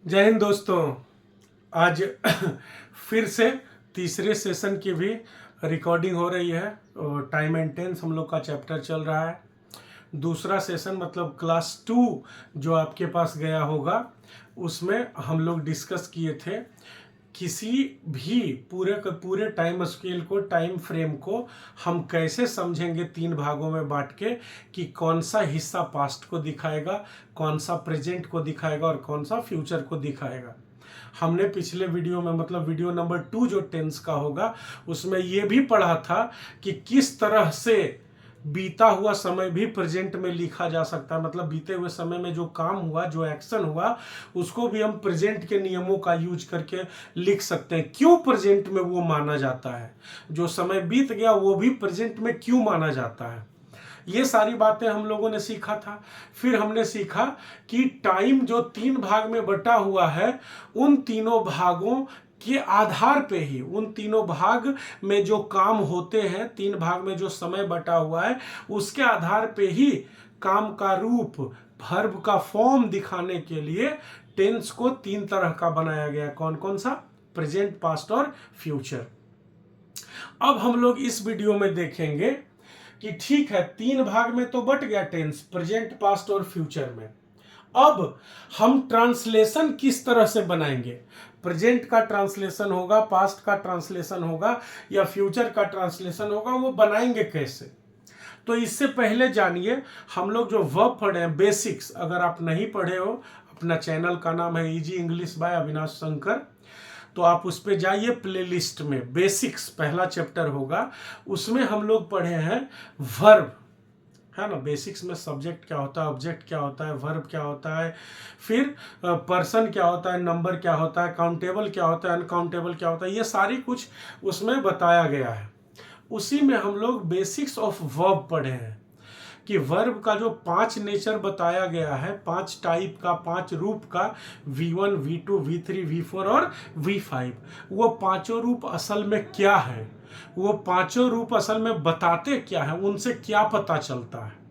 जय हिंद दोस्तों। आज फिर से तीसरे सेशन की भी रिकॉर्डिंग हो रही है और टाइम एंड टेंस हम लोग का चैप्टर चल रहा है। दूसरा सेशन मतलब क्लास 2 जो आपके पास गया होगा उसमें हम लोग डिस्कस किए थे किसी भी पूरे टाइम स्केल को, टाइम फ्रेम को हम कैसे समझेंगे 3 भागों में बांट के कि कौन सा हिस्सा पास्ट को दिखाएगा, कौन सा प्रेजेंट को दिखाएगा और कौन सा फ्यूचर को दिखाएगा। हमने पिछले वीडियो में मतलब वीडियो नंबर 2 जो टेंस का होगा उसमें यह भी पढ़ा था कि किस तरह से बीता हुआ समय भी प्रेजेंट में लिखा जा सकता है। मतलब बीते हुए समय में जो काम हुआ, जो एक्शन हुआ, उसको भी हम प्रेजेंट के नियमों का यूज करके लिख सकते हैं। क्यों प्रेजेंट में वो माना जाता है, जो समय बीत गया वो भी प्रेजेंट में क्यों माना जाता है, ये सारी बातें हम लोगों ने सीखा था। फिर हमने सीखा कि टाइम जो 3 भाग में बटा हुआ है, उन तीनों भागों के आधार पे ही, उन तीनों भाग में जो काम होते हैं, 3 भाग में जो समय बटा हुआ है, उसके आधार पे ही काम का रूप, वर्ब का फॉर्म दिखाने के लिए टेंस को 3 तरह का बनाया गया। कौन कौन सा? प्रेजेंट, पास्ट और फ्यूचर। अब हम लोग इस वीडियो में देखेंगे कि ठीक है 3 भाग में तो बट गया टेंस, प्रेजेंट, पास्ट और फ्यूचर में। अब हम ट्रांसलेशन किस तरह से बनाएंगे? प्रेजेंट का ट्रांसलेशन होगा, पास्ट का ट्रांसलेशन होगा या फ्यूचर का ट्रांसलेशन होगा, वो बनाएंगे कैसे? तो इससे पहले जानिए, हम लोग जो वर्ब पढ़े हैं बेसिक्स, अगर आप नहीं पढ़े हो, अपना चैनल का नाम है easy English by Avinash Shankar, तो आप उस पर जाइए, प्लेलिस्ट में बेसिक्स पहला चैप्टर होगा, उसमें हम लोग पढ़े हैं वर्ब, है ना। बेसिक्स में सब्जेक्ट क्या होता है, ऑब्जेक्ट क्या होता है, वर्ब क्या होता है, फिर पर्सन क्या होता है, नंबर क्या होता है, काउंटेबल क्या होता है, अनकाउंटेबल क्या होता है, ये सारी कुछ उसमें बताया गया है। उसी में हम लोग बेसिक्स ऑफ वर्ब पढ़े हैं कि वर्ब का जो 5 नेचर बताया गया है, 5 टाइप का, 5 रूप का, V1, V2, V3, V4 और V5, वो पांचों रूप असल में क्या है, वो पांचों रूप असल में बताते क्या है, उनसे क्या पता चलता है,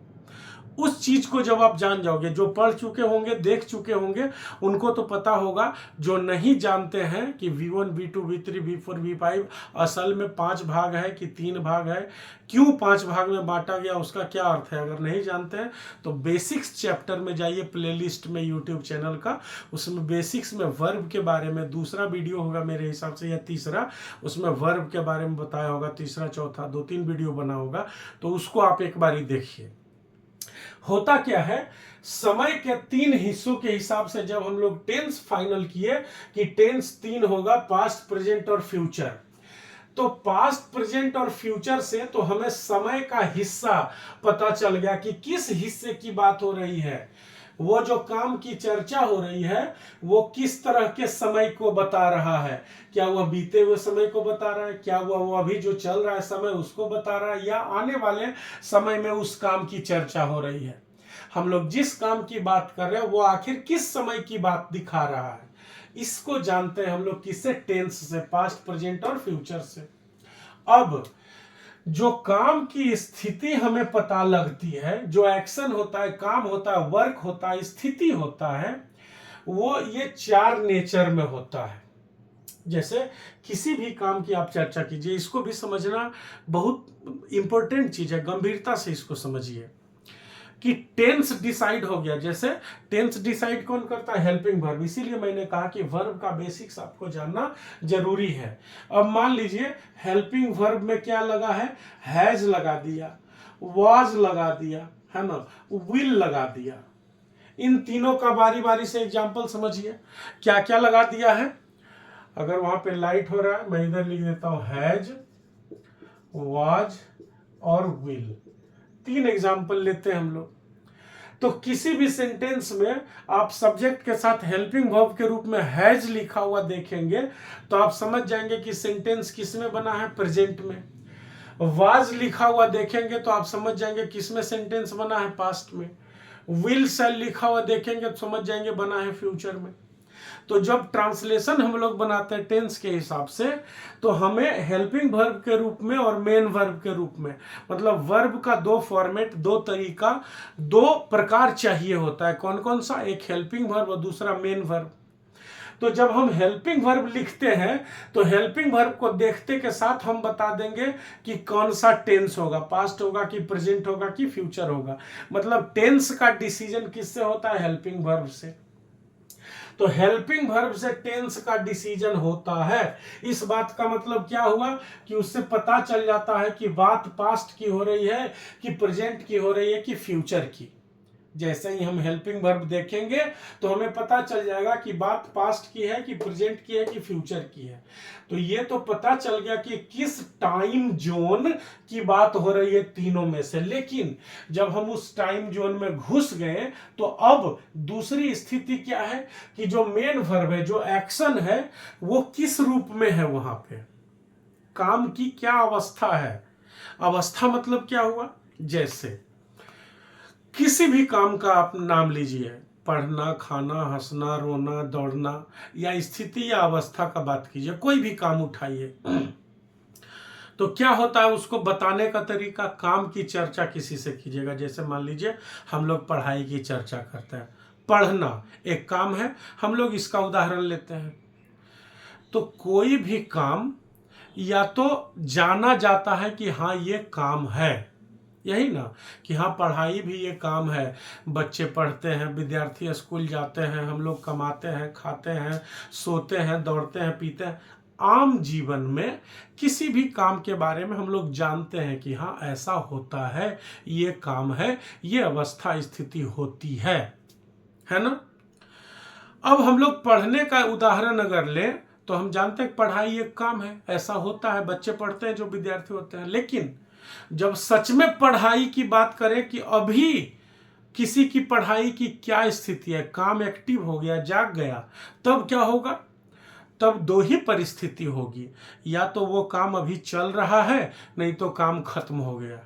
उस चीज को जब आप जान जाओगे, जो पढ़ चुके होंगे, देख चुके होंगे, उनको तो पता होगा। जो नहीं जानते हैं कि V1, V2, V3, V4, V5 असल में 5 भाग है कि 3 भाग है, क्यों 5 भाग में बांटा गया, उसका क्या अर्थ है, अगर नहीं जानते हैं तो बेसिक्स चैप्टर में जाइए, प्लेलिस्ट में यूट्यूब चैनल का, उसमें बेसिक्स में वर्ब के बारे में दूसरा वीडियो होगा मेरे हिसाब से, या तीसरा, उसमें वर्ब के बारे में बताया होगा, तीसरा चौथा 2-3 वीडियो बना होगा, तो उसको आप एक बार ही देखिए। होता क्या है, समय के 3 हिस्सों के हिसाब से जब हम लोग टेंस फाइनल किए कि टेंस 3 होगा, पास्ट, प्रेजेंट और फ्यूचर, तो पास्ट, प्रेजेंट और फ्यूचर से तो हमें समय का हिस्सा पता चल गया कि किस हिस्से की बात हो रही है, वो जो काम की चर्चा हो रही है वो किस तरह के समय को बता रहा है। क्या वह बीते हुए समय को बता रहा है, क्या वो अभी जो चल रहा है समय उसको बता रहा है, या आने वाले समय में उस काम की चर्चा हो रही है। हम लोग जिस काम की बात कर रहे हैं वो आखिर किस समय की बात दिखा रहा है, इसको जानते हैं हम लोग किससे? टेंस से, पास्ट, प्रेजेंट और फ्यूचर से। अब जो काम की स्थिति हमें पता लगती है, जो एक्शन होता है, काम होता है, वर्क होता है, स्थिति होता है, वो ये 4 नेचर में होता है। जैसे किसी भी काम की आप चर्चा कीजिए, इसको भी समझना बहुत इंपॉर्टेंट चीज है, गंभीरता से इसको समझिए कि टेंस डिसाइड हो गया। जैसे टेंस डिसाइड कौन करता है? Helping verb. इसीलिए मैंने कहा कि वर्ब का बेसिक्स आपको जानना जरूरी है। अब मान लीजिए हेल्पिंग वर्ब में क्या लगा है? हैज लगा दिया, वाज लगा दिया, है ना, विल लगा दिया। इन तीनों का बारी बारी से एग्जाम्पल समझिए, क्या क्या लगा दिया है। अगर वहां पे लाइट हो रहा है, मैं इधर लिख देता हूं हैज, वाज और विल। 3 एग्जाम्पल लेते हैं हम लोग। तो किसी भी सेंटेंस में आप सब्जेक्ट के साथ हेल्पिंग वर्ब के रूप में हैज लिखा हुआ देखेंगे तो आप समझ जाएंगे कि सेंटेंस किस में बना है? प्रेजेंट में। वाज लिखा हुआ देखेंगे तो आप समझ जाएंगे किस में सेंटेंस बना है? पास्ट में। विल शैल लिखा हुआ देखेंगे तो समझ जाएंगे बना है फ्यूचर में। तो जब ट्रांसलेशन हम लोग बनाते हैं टेंस के हिसाब से, तो हमें हेल्पिंग वर्ब के रूप में और मेन वर्ब के रूप में, मतलब वर्ब का 2 फॉर्मेट, 2 तरीका, 2 प्रकार चाहिए होता है। कौन कौन सा? एक हेल्पिंग वर्ब और दूसरा मेन वर्ब। तो जब हम हेल्पिंग वर्ब लिखते हैं तो हेल्पिंग वर्ब को देखते के साथ हम बता देंगे कि कौन सा टेंस होगा, पास्ट होगा कि प्रेजेंट होगा कि फ्यूचर होगा। मतलब टेंस का डिसीजन किससे होता है? हेल्पिंग वर्ब से। तो हेल्पिंग वर्ब से टेंस का डिसीजन होता है। इस बात का मतलब क्या हुआ कि उससे पता चल जाता है कि बात पास्ट की हो रही है कि प्रेजेंट की हो रही है कि फ्यूचर की। जैसे ही हम हेल्पिंग वर्ब देखेंगे तो हमें पता चल जाएगा कि बात पास्ट की है कि प्रेजेंट की है कि फ्यूचर की है। तो ये तो पता चल गया कि किस टाइम जोन की बात हो रही है तीनों में से। लेकिन जब हम उस टाइम जोन में घुस गए तो अब दूसरी स्थिति क्या है कि जो मेन वर्ब है, जो एक्शन है, वो किस रूप में है, वहां पे काम की क्या अवस्था है। अवस्था मतलब क्या हुआ? जैसे किसी भी काम का आप नाम लीजिए, पढ़ना, खाना, हंसना, रोना, दौड़ना, या स्थिति या अवस्था का बात कीजिए, कोई भी काम उठाइए तो क्या होता है उसको बताने का तरीका, काम की चर्चा किसी से कीजिएगा। जैसे मान लीजिए हम लोग पढ़ाई की चर्चा करते हैं, पढ़ना एक काम है, हम लोग इसका उदाहरण लेते हैं। तो कोई भी काम या तो जाना जाता है कि हाँ ये काम है, यही ना, कि हाँ पढ़ाई भी ये काम है, बच्चे पढ़ते हैं, विद्यार्थी स्कूल जाते हैं, हम लोग कमाते हैं, खाते हैं, सोते हैं, दौड़ते हैं, पीते हैं। आम जीवन में किसी भी काम के बारे में हम लोग जानते हैं कि हाँ ऐसा होता है, ये काम है, ये अवस्था स्थिति होती है ना। अब हम लोग पढ़ने का उदाहरण अगर लें तो हम जानते हैं पढ़ाई एक काम है, ऐसा होता है, बच्चे पढ़ते हैं जो विद्यार्थी होते हैं। लेकिन जब सच में पढ़ाई की बात करें कि अभी किसी की पढ़ाई की क्या स्थिति है, काम एक्टिव हो गया, जाग गया, तब क्या होगा? तब दो ही परिस्थिति होगी, या तो वो काम अभी चल रहा है, नहीं तो काम खत्म हो गया।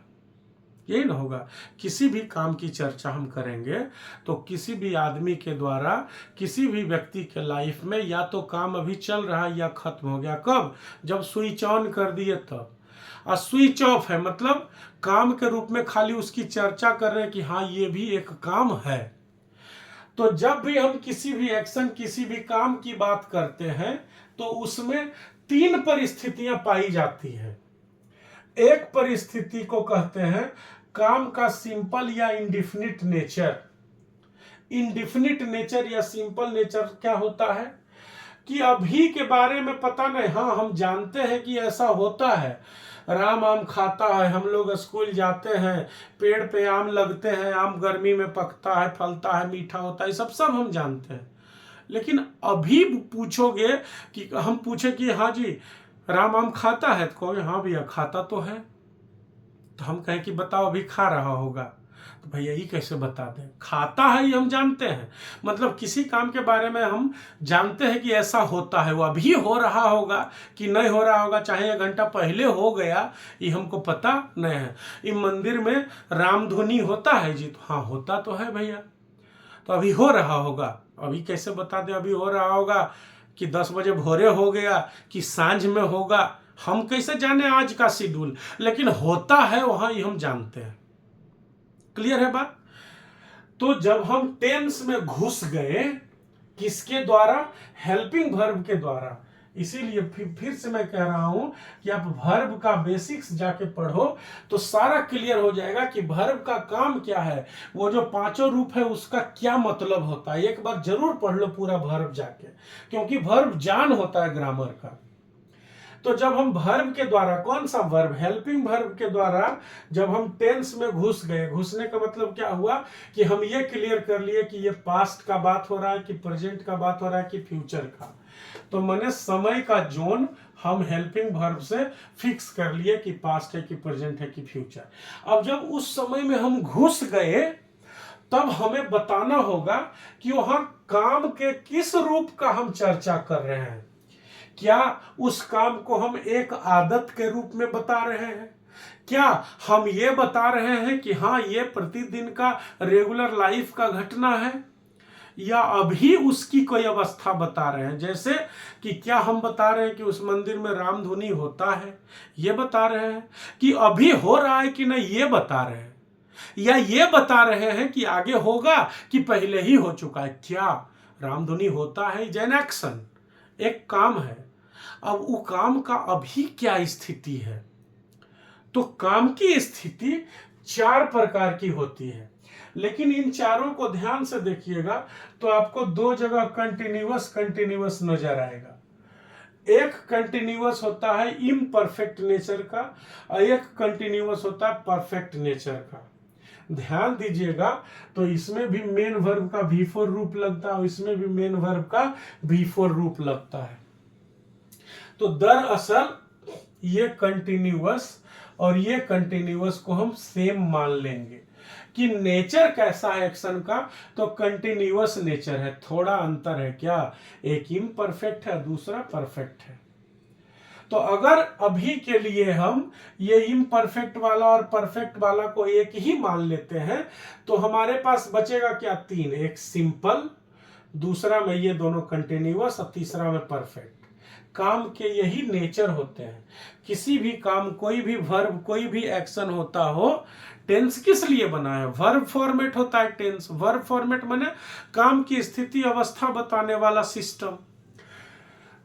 यही ना होगा। किसी भी काम की चर्चा हम करेंगे तो किसी भी आदमी के द्वारा किसी भी व्यक्ति के लाइफ में या तो काम अभी चल रहा है या खत्म हो गया। कब? जब स्विच ऑन कर दिए तब। और स्विच ऑफ है मतलब काम के रूप में खाली उसकी चर्चा कर रहे हैं कि हाँ ये भी एक काम है। तो जब भी हम किसी भी एक्शन, किसी भी काम की बात करते हैं तो उसमें तीन परिस्थितियां पाई जाती हैं। एक परिस्थिति को कहते हैं काम का सिंपल या इंडिफिनिट नेचर। इंडिफिनिट नेचर या सिंपल नेचर क्या होता है कि अभी के बारे में पता नहीं, हाँ हम जानते हैं कि ऐसा होता है, राम आम खाता है, हम लोग स्कूल जाते हैं, पेड़ पे आम लगते हैं, आम गर्मी में पकता है, फलता है, मीठा होता है, सब हम जानते हैं। लेकिन अभी पूछोगे कि हम पूछे कि हाँ जी राम आम खाता है, तो कहोगे हाँ भैया खाता तो है। तो हम कहें कि बताओ अभी खा रहा होगा, तो भैया ये कैसे बता दें? खाता है ये हम जानते हैं, मतलब किसी काम के बारे में हम जानते हैं कि ऐसा होता है, वो अभी हो रहा होगा कि नहीं हो रहा होगा, चाहे 1 घंटा पहले हो गया, ये हमको पता नहीं है। ये मंदिर में रामधुनी होता है जी, तो हाँ होता तो है भैया, तो अभी हो रहा होगा। अभी कैसे बता दें अभी हो रहा होगा कि 10 बजे भोरे हो गया कि सांझ में होगा, हम कैसे जाने आज का शेड्यूल? लेकिन होता है वहां, ये हम जानते हैं। क्लियर है बात? तो जब हम टेंस में घुस गए, किसके द्वारा? हेल्पिंग वर्ब के द्वारा। इसीलिए फिर से मैं कह रहा हूं कि आप वर्ब का बेसिक्स जाके पढ़ो तो सारा क्लियर हो जाएगा कि वर्ब का काम क्या है, वो जो 5 रूप है उसका क्या मतलब होता है। एक बार जरूर पढ़ लो पूरा वर्ब जाके, क्योंकि वर्ब जान होता है ग्रामर का। तो जब हम वर्ब के द्वारा, कौन सा वर्ब? हेल्पिंग वर्ब के द्वारा जब हम टेंस में घुस गए, घुसने का मतलब क्या हुआ कि हम ये क्लियर कर लिए कि ये पास्ट का बात हो रहा है कि प्रेजेंट का बात हो रहा है कि फ्यूचर का। तो मैंने समय का जोन हम हेल्पिंग वर्ब से फिक्स कर लिए कि पास्ट है कि प्रेजेंट है कि फ्यूचर। अब जब उस समय में हम घुस गए तब हमें बताना होगा कि वहां काम के किस रूप का हम चर्चा कर रहे हैं। क्या उस काम को हम एक आदत के रूप में बता रहे हैं? क्या हम ये बता रहे हैं कि हाँ ये प्रतिदिन का रेगुलर लाइफ का घटना है, या अभी उसकी कोई अवस्था बता रहे हैं? जैसे कि क्या हम बता रहे हैं कि उस मंदिर में रामधुनी होता है, ये बता रहे हैं कि अभी हो रहा है कि नहीं, ये बता रहे हैं, या ये बता रहे हैं कि आगे होगा कि पहले ही हो चुका है? क्या रामधुनी होता है इज एन एक्शन, एक काम है। अब वो काम का अभी क्या स्थिति है, तो काम की स्थिति 4 प्रकार की होती है, लेकिन इन चारों को ध्यान से देखिएगा तो आपको 2 जगह कंटिन्यूअस नजर आएगा। एक कंटिन्यूअस होता है इम्परफेक्ट नेचर का और एक कंटिन्यूअस होता है परफेक्ट नेचर का। ध्यान दीजिएगा तो इसमें भी मेन वर्ब का V4 रूप लगता है, इसमें भी मेन वर्ब का V4 रूप लगता है। तो दरअसल ये कंटिन्यूअस और ये कंटिन्यूअस को हम सेम मान लेंगे कि नेचर कैसा है एक्शन का, तो कंटिन्यूअस नेचर है। थोड़ा अंतर है क्या, एक इम्परफेक्ट है दूसरा परफेक्ट है। तो अगर अभी के लिए हम ये इम्परफेक्ट वाला और परफेक्ट वाला को एक ही मान लेते हैं तो हमारे पास बचेगा क्या, 3, एक सिंपल, दूसरा में ये दोनों कंटिन्यूअस और तीसरा में परफेक्ट। काम के यही नेचर होते हैं। किसी भी काम, कोई भी वर्ब, कोई भी एक्शन होता हो, टेंस किस लिए बना है, वर्ब फॉर्मेट होता है टेंस। वर्ब फॉर्मेट माने काम की स्थिति अवस्था बताने वाला सिस्टम।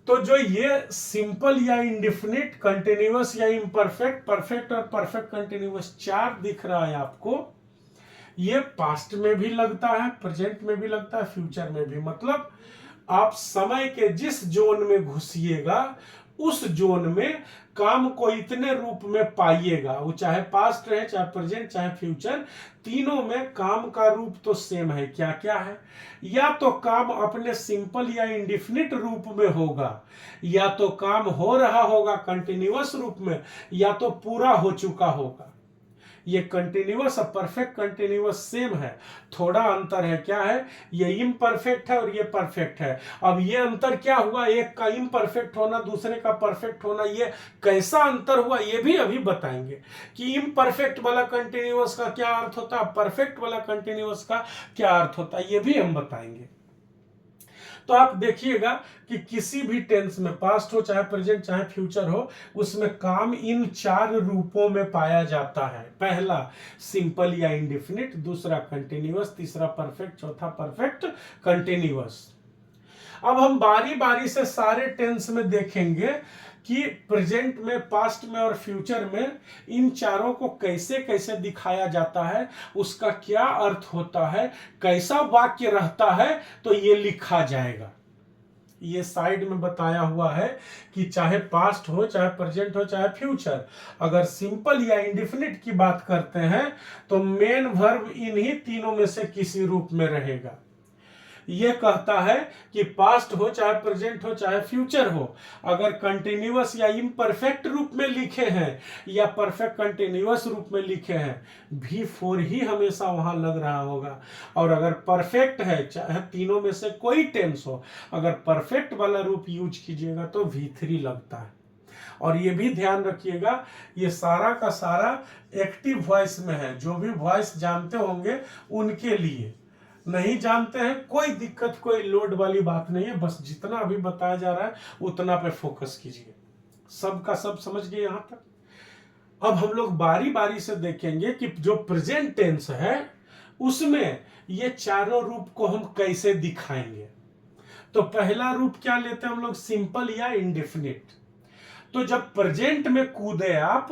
तो जो ये सिंपल या इंडिफिनिट, कंटिन्यूअस या इम्परफेक्ट, परफेक्ट और परफेक्ट कंटिन्यूअस 4 दिख रहा है आपको, ये पास्ट में भी लगता है, प्रेजेंट में भी लगता है, फ्यूचर में भी। मतलब आप समय के जिस जोन में घुसिएगा उस जोन में काम को इतने रूप में पाइएगा, वो चाहे पास्ट रहे, चाहे प्रेजेंट, चाहे फ्यूचर, तीनों में काम का रूप तो सेम है। क्या क्या है, या तो काम अपने सिंपल या इंडिफिनिट रूप में होगा, या तो काम हो रहा होगा कंटिन्यूअस रूप में, या तो पूरा हो चुका होगा। ये कंटिन्यूअस और परफेक्ट कंटिन्यूअस सेम है, थोड़ा अंतर है। क्या है, ये इम्परफेक्ट है और ये परफेक्ट है। अब ये अंतर क्या हुआ, एक का इम्परफेक्ट होना दूसरे का परफेक्ट होना, ये कैसा अंतर हुआ ये भी अभी बताएंगे कि इम्परफेक्ट वाला कंटिन्यूअस का क्या अर्थ होता है, परफेक्ट वाला कंटिन्यूअस का क्या अर्थ होता है, ये भी हम बताएंगे। तो आप देखिएगा कि किसी भी टेंस में, पास्ट हो चाहे प्रेजेंट चाहे फ्यूचर हो, उसमें काम इन 4 रूपों में पाया जाता है। पहला सिंपल या इंडिफिनिट, दूसरा कंटिन्यूअस, तीसरा परफेक्ट, चौथा परफेक्ट कंटिन्यूअस। अब हम बारी बारी से सारे टेंस में देखेंगे कि प्रेजेंट में, पास्ट में और फ्यूचर में इन चारों को कैसे कैसे दिखाया जाता है, उसका क्या अर्थ होता है, कैसा वाक्य रहता है, तो ये लिखा जाएगा। ये साइड में बताया हुआ है कि चाहे पास्ट हो, चाहे प्रेजेंट हो, चाहे फ्यूचर, अगर सिंपल या इंडिफिनिट की बात करते हैं तो मेन वर्ब इन्हीं तीनों में से किसी रूप में रहेगा। ये कहता है कि पास्ट हो चाहे प्रेजेंट हो चाहे फ्यूचर हो, अगर कंटिन्यूअस या इम्परफेक्ट रूप में लिखे हैं या परफेक्ट कंटिन्यूअस रूप में लिखे हैं, V4 ही हमेशा वहां लग रहा होगा। और अगर परफेक्ट है, चाहे तीनों में से कोई टेंस हो, अगर परफेक्ट वाला रूप यूज कीजिएगा तो V3 लगता है। और ये भी ध्यान रखिएगा, ये सारा का सारा एक्टिव वॉइस में है। जो भी वॉइस जानते होंगे उनके लिए, नहीं जानते हैं कोई दिक्कत, कोई लोड वाली बात नहीं है। बस जितना अभी बताया जा रहा है उतना पे फोकस कीजिए। सबका सब समझ गए यहां तक। अब हम लोग बारी बारी से देखेंगे कि जो प्रेजेंट टेंस है उसमें ये चारों रूप को हम कैसे दिखाएंगे। तो पहला रूप क्या लेते हैं हम लोग, सिंपल या इंडिफिनिट। तो जब प्रेजेंट में कूदे आप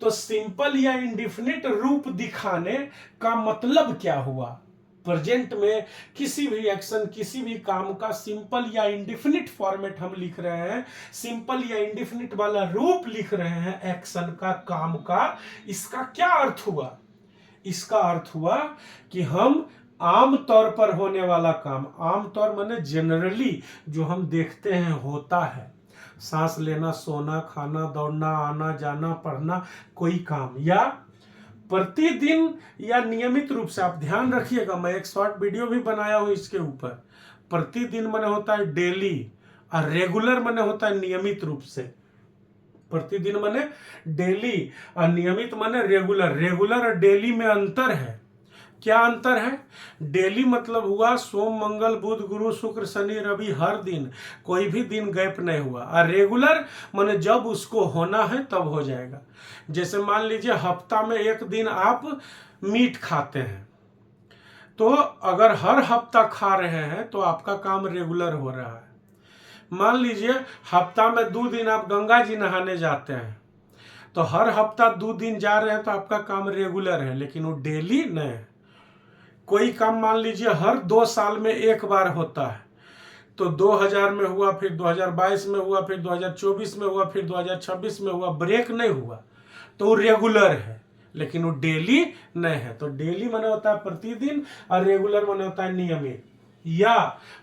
तो सिंपल या इंडिफिनिट रूप दिखाने का मतलब क्या हुआ। प्रेजेंट में किसी भी एक्शन, किसी भी काम का सिंपल या इंडिफिनिट फॉर्मेट हम लिख रहे हैं, सिंपल या इंडिफिनिट वाला रूप लिख रहे हैं एक्शन का, काम का, इसका क्या अर्थ हुआ। इसका अर्थ हुआ कि हम आम तौर पर होने वाला काम, आम तौर माने जनरली जो हम देखते हैं होता है, सांस लेना, सोना, खाना, दौड़ना, आना जाना, पढ़ना, कोई काम, या प्रतिदिन या नियमित रूप से। आप ध्यान रखिएगा, मैं एक शॉर्ट वीडियो भी बनाया हूं इसके ऊपर। प्रतिदिन माने होता है डेली, और रेगुलर माने होता है नियमित रूप से। प्रतिदिन माने डेली और नियमित माने रेगुलर। रेगुलर और डेली में अंतर है। क्या अंतर है, डेली मतलब हुआ सोम मंगल बुध गुरु शुक्र शनि रवि, हर दिन, कोई भी दिन गैप नहीं हुआ। और रेगुलर माने जब उसको होना है तब हो जाएगा। जैसे मान लीजिए हफ्ता में एक दिन आप मीट खाते हैं तो अगर हर हफ्ता खा रहे हैं तो आपका काम रेगुलर हो रहा है। मान लीजिए हफ्ता में 2 दिन आप गंगा जी नहाने जाते हैं, तो हर हफ्ता 2 दिन जा रहे हैं तो आपका काम रेगुलर है, लेकिन वो डेली नहीं है। कोई काम मान लीजिए हर 2 साल में एक बार होता है, तो 2000 में हुआ, फिर 2022 में हुआ, फिर 2024 में हुआ, फिर 2026 में हुआ, ब्रेक नहीं हुआ, तो वो रेगुलर है, लेकिन वो डेली नहीं है। तो डेली माने होता है प्रतिदिन, और रेगुलर माने होता है नियमित या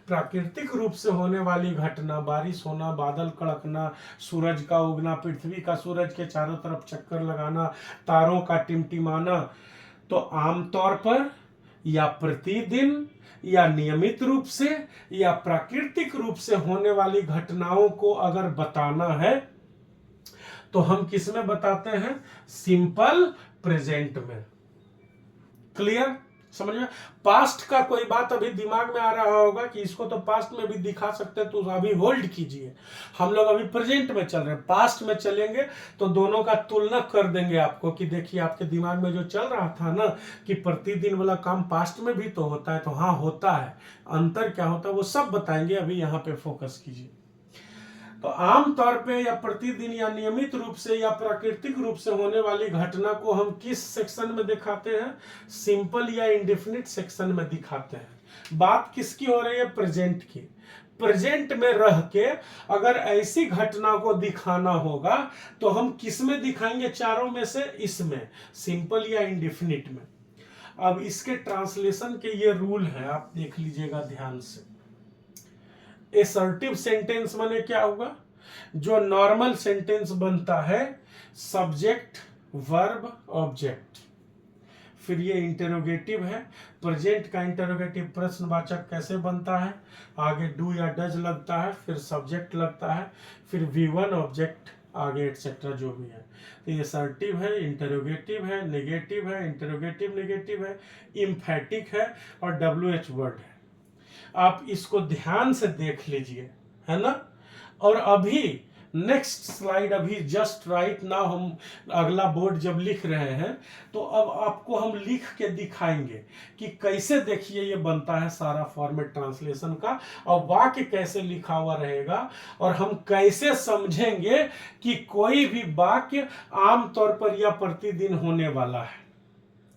प्राकृतिक रूप से होने वाली घटना, बारिश होना, बादल कड़कना, सूरज का उगना, पृथ्वी का सूरज के चारों तरफ चक्कर लगाना, तारों का टिमटिमाना। तो आमतौर पर या प्रतिदिन या नियमित रूप से या प्राकृतिक रूप से होने वाली घटनाओं को अगर बताना है तो हम किस में बताते हैं? सिंपल प्रेजेंट में। क्लियर? समझ में? पास्ट का कोई बात अभी दिमाग में आ रहा होगा कि इसको तो पास्ट में भी दिखा सकते हैं, तो अभी होल्ड कीजिए। हम लोग अभी प्रेजेंट में चल रहे हैं, पास्ट में चलेंगे तो दोनों का तुलना कर देंगे आपको कि देखिए आपके दिमाग में जो चल रहा था ना कि प्रतिदिन वाला काम पास्ट में भी तो होता है, तो हाँ होता है। अंतर क्या होता है वो सब बताएंगे, अभी यहाँ पे फोकस कीजिए। तो आमतौर पे या प्रतिदिन या नियमित रूप से या प्राकृतिक रूप से होने वाली घटना को हम किस सेक्शन में दिखाते हैं? सिंपल या इंडेफिनिट सेक्शन में दिखाते हैं। बात किसकी हो रही है? प्रेजेंट की। प्रेजेंट में रह के अगर ऐसी घटना को दिखाना होगा तो हम किस में दिखाएंगे? चारों में से इसमें, सिंपल या इंडेफिनिट में। अब इसके ट्रांसलेशन के ये रूल है, आप देख लीजिएगा ध्यान से। असर्टिव सेंटेंस माने क्या होगा? जो नॉर्मल सेंटेंस बनता है सब्जेक्ट, वर्ब, ऑब्जेक्ट। फिर ये इंटरोगेटिव है। प्रेजेंट का इंटरोगेटिव प्रश्नवाचक कैसे बनता है? आगे डू या डज लगता है, फिर सब्जेक्ट लगता है, फिर V1 ऑब्जेक्ट, आगे एटसेट्रा जो भी है। तो ये असर्टिव है, इंटरोगेटिव है, नेगेटिव है, इंटरोगेटिव नेगेटिव है, इम्फैटिक है और WH वर्ड है। आप इसको ध्यान से देख लीजिए, है ना। और अभी नेक्स्ट स्लाइड, अभी जस्ट राइट नाउ हम अगला बोर्ड जब लिख रहे हैं तो अब आपको हम लिख के दिखाएंगे कि कैसे, देखिए ये बनता है सारा फॉर्मेट ट्रांसलेशन का, और वाक्य कैसे लिखा हुआ रहेगा, और हम कैसे समझेंगे कि कोई भी वाक्य आमतौर पर या प्रतिदिन होने वाला है।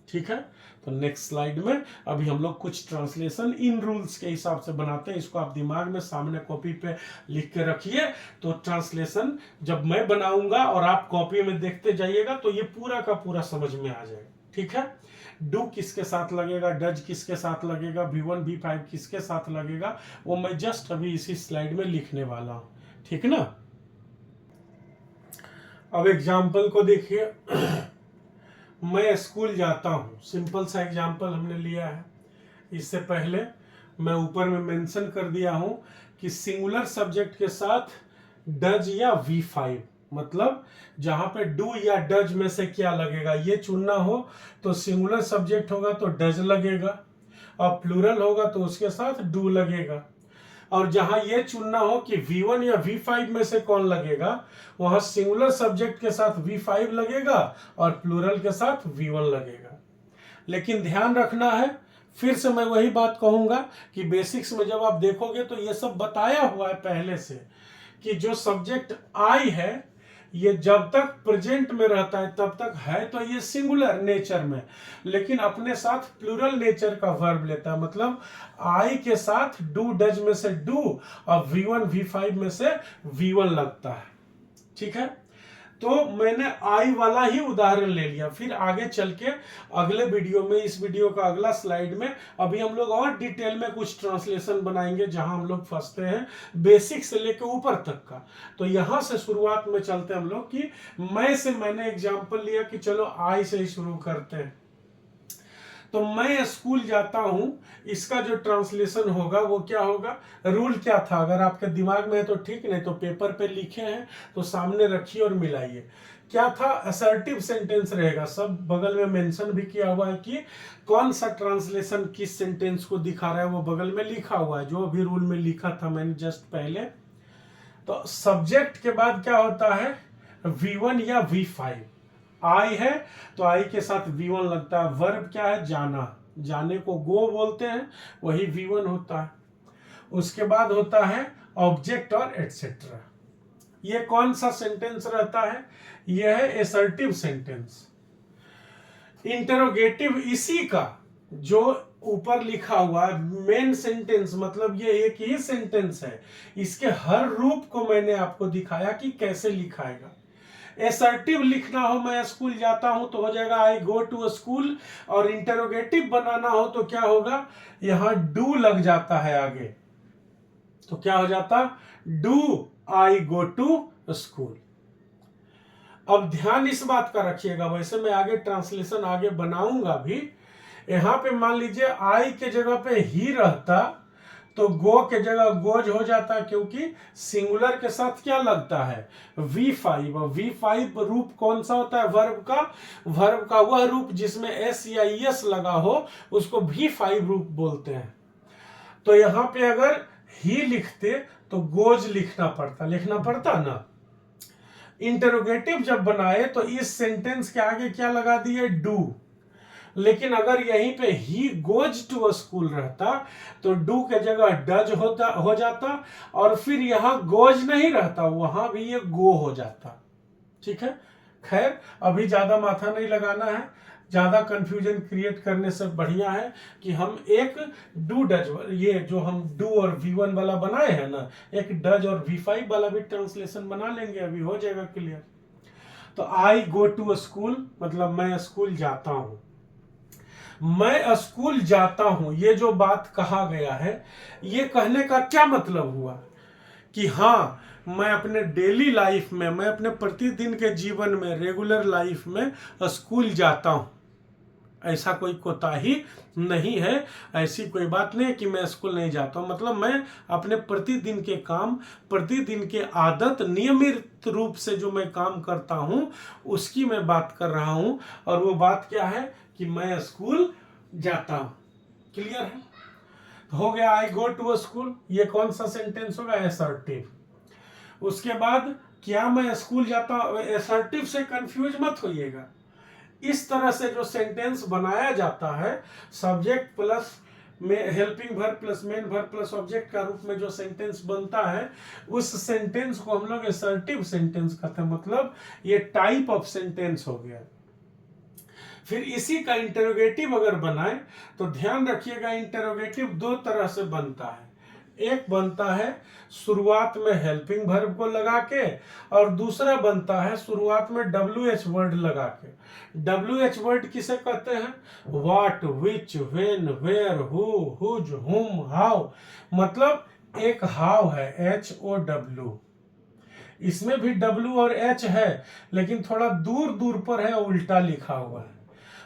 ठीक है, तो नेक्स्ट स्लाइड में अभी हम लोग कुछ ट्रांसलेशन इन रूल्स के हिसाब से बनाते हैं। इसको आप दिमाग में सामने कॉपी पे लिख के रखिए, तो ट्रांसलेशन जब मैं बनाऊंगा और आप कॉपी में देखते जाइएगा तो ये पूरा का पूरा समझ में आ जाएगा। ठीक है, डू किसके साथ लगेगा, डज किसके साथ लगेगा, V1 V5 किसके साथ लगेगा, वो मैं जस्ट अभी इसी स्लाइड में लिखने वाला हूं। ठीक ना। अब एग्जाम्पल को देखिए। मैं स्कूल जाता हूँ, सिंपल सा एग्जाम्पल हमने लिया है। इससे पहले मैं ऊपर में मेंशन कर दिया हूँ कि सिंगुलर सब्जेक्ट के साथ डज या V5, मतलब जहां पे डू या डज में से क्या लगेगा ये चुनना हो तो सिंगुलर सब्जेक्ट होगा तो डज लगेगा, और प्लूरल होगा तो उसके साथ डू लगेगा। और जहां ये चुनना हो कि V1 या V5 में से कौन लगेगा, वहां सिंगुलर सब्जेक्ट के साथ V5 लगेगा और प्लूरल के साथ V1 लगेगा। लेकिन ध्यान रखना है, फिर से मैं वही बात कहूंगा कि बेसिक्स में जब आप देखोगे तो ये सब बताया हुआ है पहले से कि जो सब्जेक्ट आई है ये जब तक प्रेजेंट में रहता है तब तक है तो ये सिंगुलर नेचर में, लेकिन अपने साथ प्लूरल नेचर का वर्ब लेता है। मतलब आई के साथ डू डज में से डू और V1 V5 में से V1 लगता है। ठीक है, तो मैंने आई वाला ही उदाहरण ले लिया। फिर आगे चल के अगले वीडियो में, इस वीडियो का अगला स्लाइड में अभी हम लोग और डिटेल में कुछ ट्रांसलेशन बनाएंगे जहां हम लोग फंसते हैं बेसिक से लेकर ऊपर तक का। तो यहां से शुरुआत में चलते हैं हम लोग कि मैं से मैंने एग्जांपल लिया कि चलो आई से ही शुरू करते हैं। तो मैं स्कूल जाता हूं, इसका जो ट्रांसलेशन होगा वो क्या होगा? रूल क्या था, अगर आपके दिमाग में है तो ठीक, नहीं तो पेपर पे लिखे हैं तो सामने रखिए और मिलाइए। क्या था? असर्टिव सेंटेंस रहेगा, सब बगल में मेंशन भी किया हुआ है कि कौन सा ट्रांसलेशन किस सेंटेंस को दिखा रहा है, वो बगल में लिखा हुआ है जो अभी रूल में लिखा था मैंने जस्ट पहले। तो सब्जेक्ट के बाद क्या होता है? V1 या V5। आई है तो आई के साथ V1 लगता है। वर्ब क्या है? जाना, जाने को गो बोलते हैं, वही V1 होता है। उसके बाद होता है ऑब्जेक्ट और एटसेट्रा। ये कौन सा सेंटेंस रहता है? यह है एसर्टिव सेंटेंस। इंटरोगेटिव इसी का जो ऊपर लिखा हुआ मेन सेंटेंस, मतलब ये एक ही सेंटेंस है, इसके हर रूप को मैंने आपको दिखाया कि कैसे लिखाएगा। एसर्टिव लिखना हो मैं स्कूल जाता हूं तो हो जाएगा आई गो टू स्कूल, और इंटरोगेटिव बनाना हो तो क्या होगा, यहां डू लग जाता है आगे, तो क्या हो जाता, do I go to school. अब ध्यान इस बात का रखिएगा, वैसे मैं आगे ट्रांसलेशन आगे बनाऊंगा भी। यहां पे मान लीजिए आई के जगह पे ही रहता तो गो के जगह गोज हो जाता है, क्योंकि सिंगुलर के साथ क्या लगता है, V5। V5 रूप कौन सा होता है, वर्ब का वह रूप जिसमें S या ES लगा हो उसको V5 रूप बोलते हैं। तो यहां पे अगर ही लिखते तो गोज लिखना पड़ता ना। इंटरोगेटिव जब बनाए तो इस सेंटेंस के आगे क्या लगा दिए, डू। लेकिन अगर यहीं पे ही गोज टू स्कूल रहता तो डू के जगह डज हो जाता, और फिर यहां गोज नहीं रहता, वहां भी ये गो हो जाता। ठीक है, खैर अभी ज्यादा माथा नहीं लगाना है, ज्यादा कंफ्यूजन क्रिएट करने से बढ़िया है कि हम एक डू डज, ये जो हम डू और V1 वाला बनाए हैं ना, एक डज और V5 वाला भी ट्रांसलेशन बना लेंगे, अभी हो जाएगा क्लियर। तो आई गो टू स्कूल मतलब मैं स्कूल जाता हूं। मैं स्कूल जाता हूं, ये जो बात कहा गया है, ये कहने का क्या मतलब हुआ कि हाँ मैं अपने डेली लाइफ में, मैं अपने प्रतिदिन के जीवन में, रेगुलर लाइफ में स्कूल जाता हूं। ऐसा कोई कोताही नहीं है, ऐसी कोई बात नहीं कि मैं स्कूल नहीं जाता हूं। मतलब मैं अपने प्रतिदिन के काम, प्रतिदिन के आदत, नियमित रूप से जो मैं काम करता हूं उसकी मैं बात कर रहा हूं, और वो बात क्या है कि मैं स्कूल जाता हूं। क्लियर है? हो गया आई गो टू स्कूल, ये कौन सा सेंटेंस होगा, एसर्टिव। उसके बाद क्या मैं स्कूल जाता हूं, एसर्टिव से कंफ्यूज मत होइएगा। इस तरह से जो सेंटेंस बनाया जाता है, सब्जेक्ट प्लस में helping verb plus main verb plus object का रूप में जो सेंटेंस बनता है, उस सेंटेंस को हम लोग एसर्टिव सेंटेंस कहते हैं। मतलब ये टाइप ऑफ सेंटेंस हो गया। फिर इसी का इंटरोगेटिव अगर बनाए तो ध्यान रखिएगा, इंटरोगेटिव दो तरह से बनता है। एक बनता है शुरुआत में हेल्पिंग वर्ब को लगा के, और दूसरा बनता है शुरुआत में WH वर्ड लगा के। WH वर्ड किसे कहते हैं, what, which, when, where, who, whose, whom, how. मतलब एक हाउ है, HOW, इसमें भी W और H है, लेकिन थोड़ा दूर दूर पर है, उल्टा लिखा हुआ है।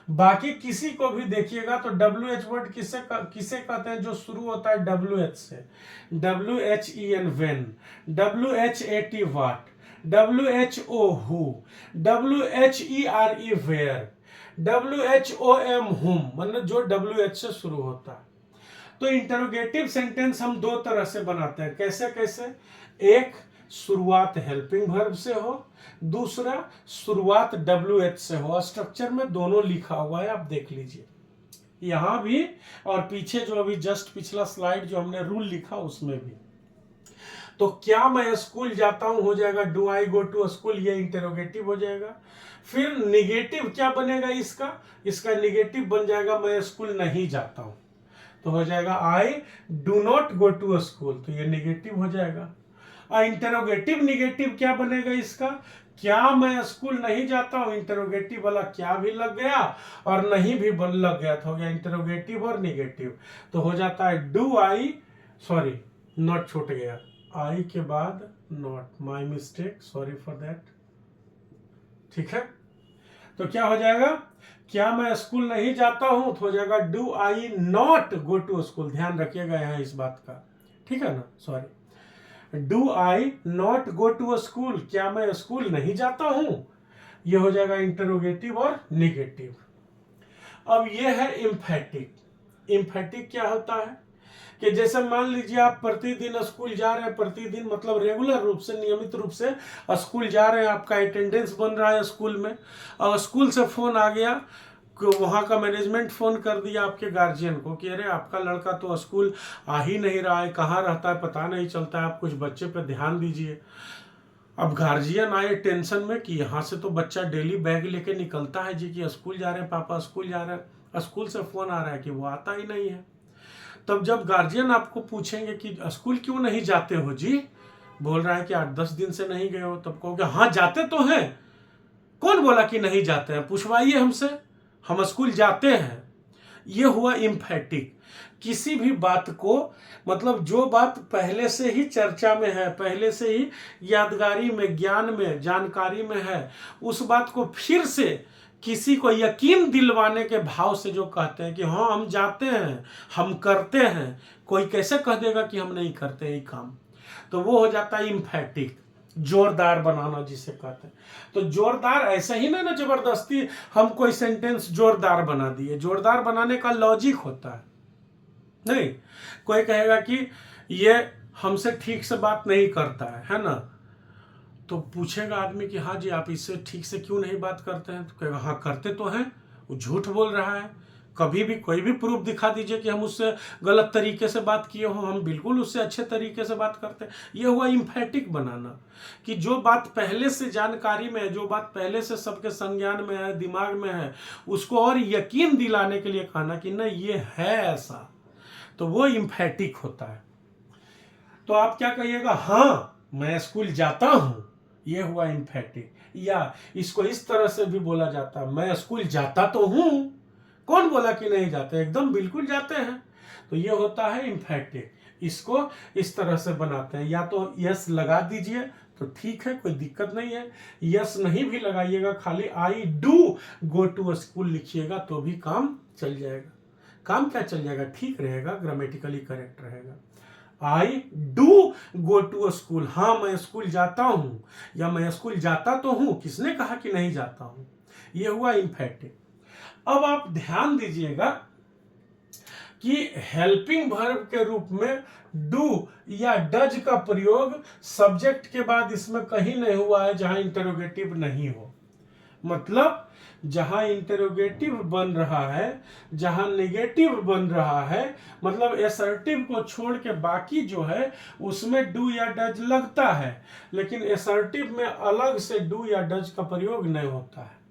बाकी किसी को भी देखिएगा तो WH वर्ड किसे कहते हैं, जो शुरू होता है WH से, WHEN when, WHAT what, WHO who, WHERE where, WHOM whom, मतलब जो WH से शुरू होता है। तो इंटरोगेटिव सेंटेंस हम दो तरह से बनाते हैं। कैसे कैसे, एक शुरुआत हेल्पिंग वर्ब से हो, दूसरा शुरुआत WH से हो। स्ट्रक्चर में दोनों लिखा हुआ है, आप देख लीजिए यहां भी, और पीछे जो अभी जस्ट पिछला स्लाइड जो हमने रूल लिखा उसमें भी। तो क्या मैं स्कूल जाता हूं हो जाएगा do I go to school, ये इंटरोगेटिव हो जाएगा। फिर निगेटिव क्या बनेगा इसका निगेटिव बन जाएगा मैं स्कूल नहीं जाता हूं, तो हो जाएगा I do not go to school, तो ये निगेटिव हो जाएगा। इंटरोगेटिव निगेटिव क्या बनेगा इसका, क्या मैं स्कूल नहीं जाता हूं, इंटरोगेटिव वाला क्या भी लग गया और नहीं भी लग गया, तो हो गया इंटरोगेटिव और निगेटिव। तो हो जाता है डू आई, सॉरी नॉट छूट गया, आई के बाद not, my mistake, sorry for that. ठीक है, तो क्या हो जाएगा, क्या मैं स्कूल नहीं जाता हूं, तो हो जाएगा do I not go to school. ध्यान रखिएगा यहाँ इस बात का, ठीक है ना, sorry, do I not go to school, क्या मैं स्कूल नहीं जाता हूं, यह हो जाएगा इंटरोगेटिव और निगेटिव। अब यह है इम्फेटिक। इम्फेटिक क्या होता है कि जैसे मान लीजिए आप प्रतिदिन स्कूल जा रहे हैं, प्रतिदिन मतलब रेगुलर रूप से, नियमित रूप से स्कूल जा रहे हैं, आपका अटेंडेंस बन रहा है स्कूल में, और स्कूल से फोन आ गया वहाँ का मैनेजमेंट फ़ोन कर दिया आपके गार्जियन को कि अरे आपका लड़का तो स्कूल आ ही नहीं रहा है, कहाँ रहता है पता नहीं चलता है, आप कुछ बच्चे पे ध्यान दीजिए। अब गार्जियन आए टेंशन में कि यहाँ से तो बच्चा डेली बैग लेके निकलता है जी कि स्कूल जा रहे हैं पापा, स्कूल जा रहे हैं, स्कूल से फ़ोन आ रहा है कि वो आता ही नहीं है। तब जब गार्जियन आपको पूछेंगे कि स्कूल क्यों नहीं जाते हो जी, बोल रहा है कि 8-10 दिन से नहीं गए हो, तब कहोगे हाँ जाते तो हैं। कौन बोला कि नहीं जाते हैं, पूछवाइए हमसे, हम स्कूल जाते हैं। ये हुआ इम्फैटिक। किसी भी बात को, मतलब जो बात पहले से ही चर्चा में है, पहले से ही यादगारी में, ज्ञान में, जानकारी में है, उस बात को फिर से किसी को यकीन दिलवाने के भाव से जो कहते हैं कि हाँ हम जाते हैं, हम करते हैं, कोई कैसे कह देगा कि हम नहीं करते ये काम, तो वो हो जाता है इम्फैटिक, जोरदार बनाना जिसे कहते हैं। तो जोरदार ऐसा ही ना जबरदस्ती हम कोई सेंटेंस जोरदार बना दिए, जोरदार बनाने का लॉजिक होता है। नहीं, कोई कहेगा कि ये हमसे ठीक से बात नहीं करता है ना, तो पूछेगा आदमी कि हाँ जी आप इससे ठीक से क्यों नहीं बात करते हैं, तो कहेगा हाँ करते तो हैं, वो झूठ बोल रहा है, कभी भी कोई भी प्रूफ दिखा दीजिए कि हम उससे गलत तरीके से बात किए हो, हम बिल्कुल उससे अच्छे तरीके से बात करते हैं। ये हुआ इम्फैटिक बनाना, कि जो बात पहले से जानकारी में है, जो बात पहले से सबके संज्ञान में है, दिमाग में है, उसको और यकीन दिलाने के लिए कहना कि नहीं ये है ऐसा, तो वो इम्फैटिक होता है। तो आप क्या कहिएगा, हाँ मैं स्कूल जाता हूं, ये हुआ इम्फैटिक। या इसको इस तरह से भी बोला जाता है, मैं स्कूल जाता तो हूं, कौन बोला कि नहीं जाते, एकदम बिल्कुल जाते हैं, तो ये होता है इम्फैटिक। इसको इस तरह से बनाते हैं, या तो यस लगा दीजिए तो ठीक है, कोई दिक्कत नहीं है, यस नहीं भी लगाइएगा, खाली I do go to school लिखिएगा तो भी काम चल जाएगा। काम क्या चल जाएगा, ठीक रहेगा, ग्रामेटिकली करेक्ट रहेगा। I do go to school, हाँ मैं स्कूल जाता हूं, या मैं स्कूल जाता तो हूं, किसने कहा कि नहीं जाता हूं, यह हुआ इम्फैटिक। अब आप ध्यान दीजिएगा कि हेल्पिंग वर्ब के रूप में डू या डज का प्रयोग सब्जेक्ट के बाद इसमें कहीं नहीं हुआ है जहां इंटरोगेटिव नहीं हो। मतलब जहां इंटरोगेटिव बन रहा है, जहां नेगेटिव बन रहा है, मतलब एसर्टिव को छोड़ के बाकी जो है उसमें डू या डज लगता है, लेकिन एसर्टिव में अलग से डू या डज का प्रयोग नहीं होता है।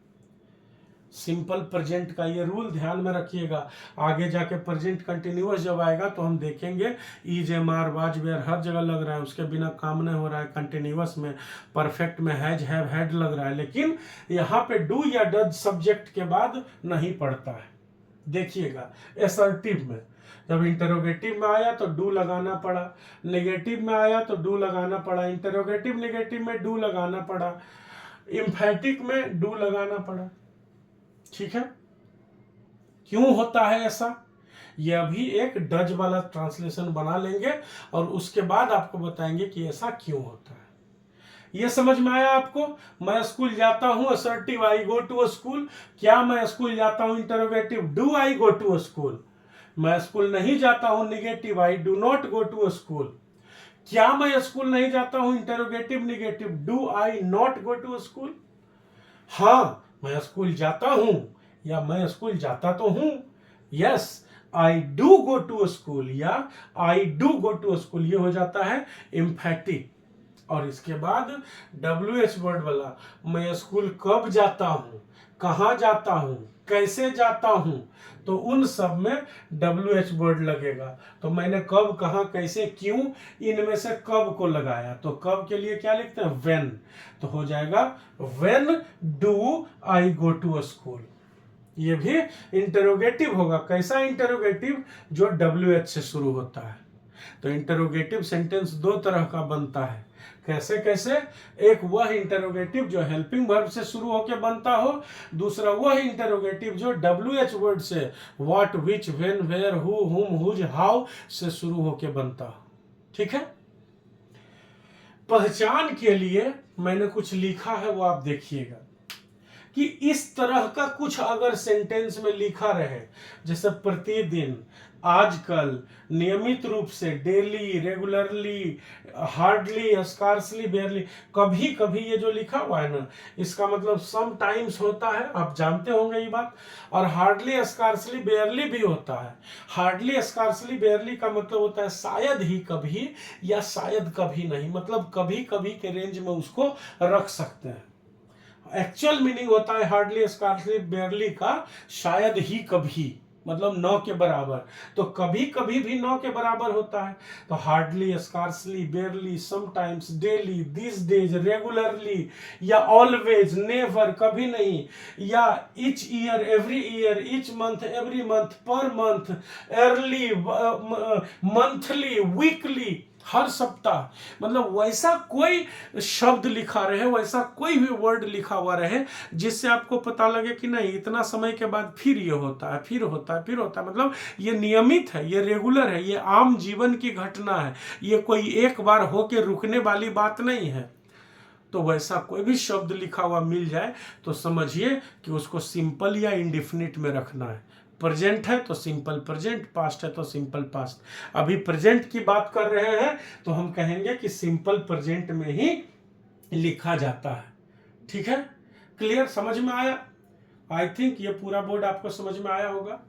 सिंपल प्रेजेंट का ये रूल ध्यान में रखिएगा। आगे जाके प्रेजेंट कंटिन्यूअस जब आएगा तो हम देखेंगे is, am are, was, were हर जगह लग रहा है, उसके बिना काम नहीं हो रहा है। कंटिन्यूअस में, परफेक्ट में हैज, हैव, हैड लग रहा है, लेकिन यहाँ पे डू या डज सब्जेक्ट के बाद नहीं पड़ता है। देखिएगा एसर्टिव में जब इंटरोगेटिव में आया तो डू लगाना पड़ा, नेगेटिव में आया तो डू लगाना पड़ा, इंटरोगेटिव नेगेटिव में डू लगाना पड़ा, इम्फैटिक में डू लगाना पड़ा। ठीक है, क्यों होता है ऐसा, ये अभी एक डज वाला ट्रांसलेशन बना लेंगे और उसके बाद आपको बताएंगे कि ऐसा क्यों होता है। ये समझ में आया आपको। मैं स्कूल जाता हूं, assertive I go to school. क्या मैं स्कूल जाता हूं, interrogative do I go to school. मैं स्कूल नहीं जाता हूं, negative I do not go to school. क्या मैं स्कूल नहीं जाता हूं, interrogative negative do I not go to school. हाँ मैं स्कूल जाता हूं, या मैं स्कूल जाता तो हूं, yes I do go to school, या I do go to school, ये हो जाता है इम्फैटिक। और इसके बाद WH वर्ड वाला, मैं स्कूल कब जाता हूं, कहां जाता हूं, कैसे जाता हूं, तो उन सब में WH वर्ड लगेगा। तो मैंने कब, कहां, कैसे, क्यों, इनमें से कब को लगाया, तो कब के लिए क्या लिखते हैं, व्हेन, तो हो जाएगा when do I go to school. ये भी इंटरोगेटिव होगा। कैसा इंटरोगेटिव, जो WH से शुरू होता है। तो इंटरोगेटिव सेंटेंस दो तरह का बनता है। कैसे कैसे, एक वह इंटरोगेटिव जो हेल्पिंग वर्ब से शुरू होकर बनता हो, दूसरा वह इंटरोगेटिव जो WH वर्ड से, what, which, when, where, who, whom, whose, how से शुरू होकर बनता हो। ठीक है, पहचान के लिए मैंने कुछ लिखा है, वो आप देखिएगा। कि इस तरह का कुछ अगर सेंटेंस में लिखा रहे, जैसे प्रतिदिन, आजकल, नियमित रूप से, डेली, रेगुलरली, हार्डली, स्कार्सली, बेयरली, कभी कभी, ये जो लिखा हुआ है ना, इसका मतलब सम टाइम्स होता है, आप जानते होंगे ये बात। और हार्डली, स्कार्सली, बेयरली भी होता है। हार्डली, स्कार्सली, बेयरली का मतलब होता है शायद ही कभी या शायद कभी नहीं, मतलब कभी कभी के रेंज में उसको रख सकते हैं। एक्चुअल मीनिंग होता है हार्डली, स्कार्सली, बेयरली का शायद ही कभी, मतलब 9 के बराबर। तो कभी कभी भी 9 के बराबर होता है। तो hardly, scarcely, barely, sometimes, daily, this days, regularly, या ऑलवेज, नेवर, कभी नहीं, या each year, every year, each month, every month, per month, yearly, monthly, weekly, हर सप्ताह, मतलब वैसा कोई शब्द लिखा रहे, वैसा कोई भी वर्ड लिखा हुआ रहे जिससे आपको पता लगे कि नहीं इतना समय के बाद फिर ये होता है, फिर होता है, फिर होता है, मतलब ये नियमित है, ये रेगुलर है, ये आम जीवन की घटना है, ये कोई एक बार होके रुकने वाली बात नहीं है। तो वैसा कोई भी शब्द लिखा हुआ मिल जाए तो समझिए कि उसको सिंपल या इंडिफिनिट में रखना है। प्रेजेंट है तो सिंपल प्रेजेंट, पास्ट है तो सिंपल पास्ट। अभी प्रेजेंट की बात कर रहे हैं तो हम कहेंगे कि सिंपल प्रेजेंट में ही लिखा जाता है। ठीक है, क्लियर, समझ में आया? आई थिंक ये पूरा बोर्ड आपको समझ में आया होगा।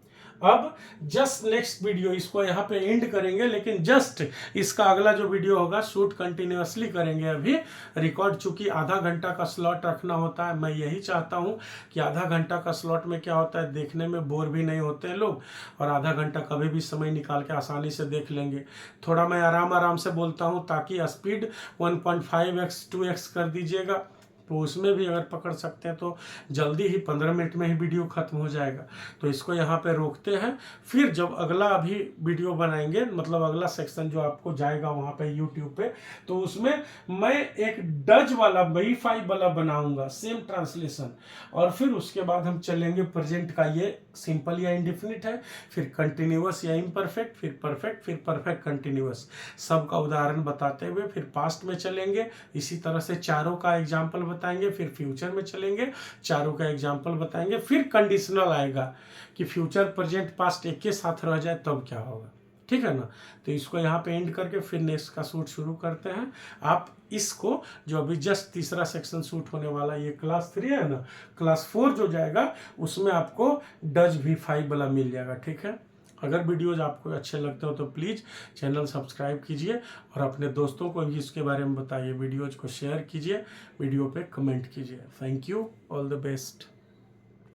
अब जस्ट नेक्स्ट वीडियो, इसको यहाँ पे एंड करेंगे, लेकिन जस्ट इसका अगला जो वीडियो होगा शूट कंटिन्यूअसली करेंगे। अभी रिकॉर्ड, चूंकि आधा घंटा का स्लॉट रखना होता है, मैं यही चाहता हूँ कि आधा घंटा का स्लॉट में क्या होता है, देखने में बोर भी नहीं होते हैं लोग, और आधा घंटा कभी भी समय निकाल के आसानी से देख लेंगे। थोड़ा मैं आराम आराम से बोलता हूँ ताकि स्पीड 1.5x 2x कर दीजिएगा, तो उसमें भी अगर पकड़ सकते हैं तो जल्दी ही 15 मिनट में ही वीडियो खत्म हो जाएगा। तो इसको यहाँ पे रोकते हैं, फिर जब अगला अभी वीडियो बनाएंगे, मतलब अगला सेक्शन जो आपको जाएगा वहाँ पे यूट्यूब पे, तो उसमें मैं एक डज वाला, वेरीफाई वाला बनाऊंगा, सेम ट्रांसलेशन, और फिर उसके बाद हम चलेंगे प्रेजेंट का, ये सिंपल या इंडिफिनिट है, फिर कंटिन्यूअस या इम्परफेक्ट, फिर परफेक्ट, फिर परफेक्ट कंटिन्यूअस, सबका उदाहरण बताते हुए फिर पास्ट में चलेंगे। इसी तरह से चारों का एग्जाम्पल बताएंगे, फिर फ्यूचर में चलेंगे, चारों का एग्जाम्पल बताएंगे, फिर कंडीशनल आएगा कि फ्यूचर, प्रेजेंट, पास्ट एक के साथ रह जाए तब क्या होगा। ठीक है ना? तो इसको यहाँ पे एंड करके फिर नेक्स्ट का शूट शुरू करते हैं। आप इसको, जो अभी जस्ट तीसरा सेक्शन शूट होने वाला, ये क्लास 3 है ना, क्लास 4 जो जाएगा उसमें आपको डज V5 वाला मिल जाएगा। ठीक है, अगर वीडियोज आपको अच्छे लगते हो तो प्लीज़ चैनल सब्सक्राइब कीजिए और अपने दोस्तों को भी इसके बारे में बताइए, वीडियोज को शेयर कीजिए, वीडियो पे कमेंट कीजिए। Thank you, all the best.